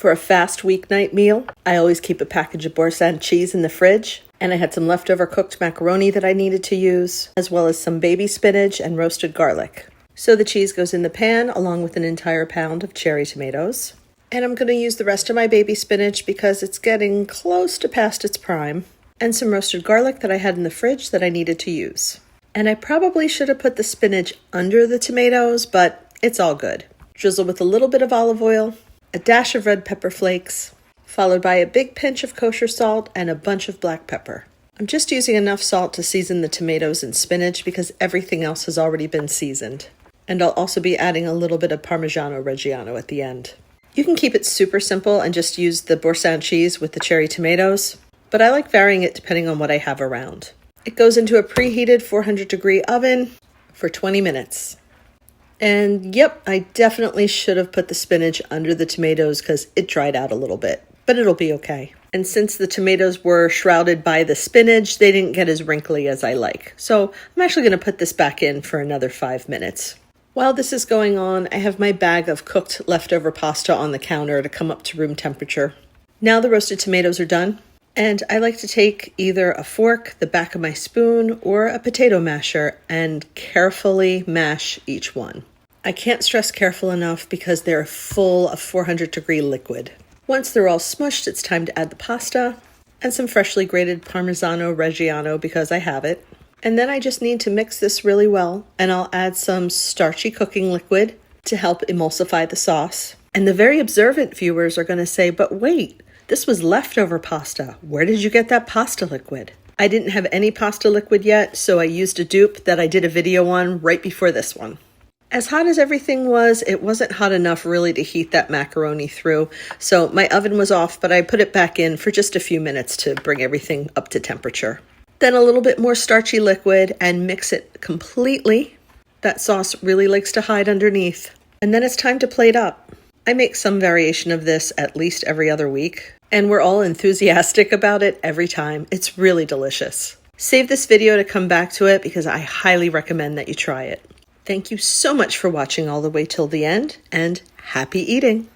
For a fast weeknight meal, I always keep a package of Boursin cheese in the fridge, and I had some leftover cooked macaroni that I needed to use, as well as some baby spinach and roasted garlic. So the cheese goes in the pan along with an entire pound of cherry tomatoes. And I'm going to use the rest of my baby spinach because it's getting close to past its prime, and some roasted garlic that I had in the fridge that I needed to use. And I probably should have put the spinach under the tomatoes, but it's all good. Drizzle with a little bit of olive oil, a dash of red pepper flakes, followed by a big pinch of kosher salt and a bunch of black pepper. I'm just using enough salt to season the tomatoes and spinach because everything else has already been seasoned. And I'll also be adding a little bit of Parmigiano Reggiano at the end. You can keep it super simple and just use the Boursin cheese with the cherry tomatoes, but I like varying it depending on what I have around. It goes into a preheated 400-degree oven for 20 minutes. And yep, I definitely should have put the spinach under the tomatoes because it dried out a little bit, but it'll be okay. And since the tomatoes were shrouded by the spinach, they didn't get as wrinkly as I like. So I'm actually going to put this back in for another 5 minutes. While this is going on, I have my bag of cooked leftover pasta on the counter to come up to room temperature. Now the roasted tomatoes are done, and I like to take either a fork, the back of my spoon, or a potato masher and carefully mash each one. I can't stress careful enough because they're full of 400-degree liquid. Once they're all smushed, it's time to add the pasta and some freshly grated Parmigiano Reggiano because I have it. And then I just need to mix this really well, and I'll add some starchy cooking liquid to help emulsify the sauce. And the very observant viewers are going to say, but wait, this was leftover pasta. Where did you get that pasta liquid? I didn't have any pasta liquid yet, so I used a dupe that I did a video on right before this one. As hot as everything was, it wasn't hot enough really to heat that macaroni through, so my oven was off, but I put it back in for just a few minutes to bring everything up to temperature. Then a little bit more starchy liquid and mix it completely. That sauce really likes to hide underneath. And then it's time to plate up. I make some variation of this at least every other week, and we're all enthusiastic about it every time. It's really delicious. Save this video to come back to it because I highly recommend that you try it. Thank you so much for watching all the way till the end, and happy eating!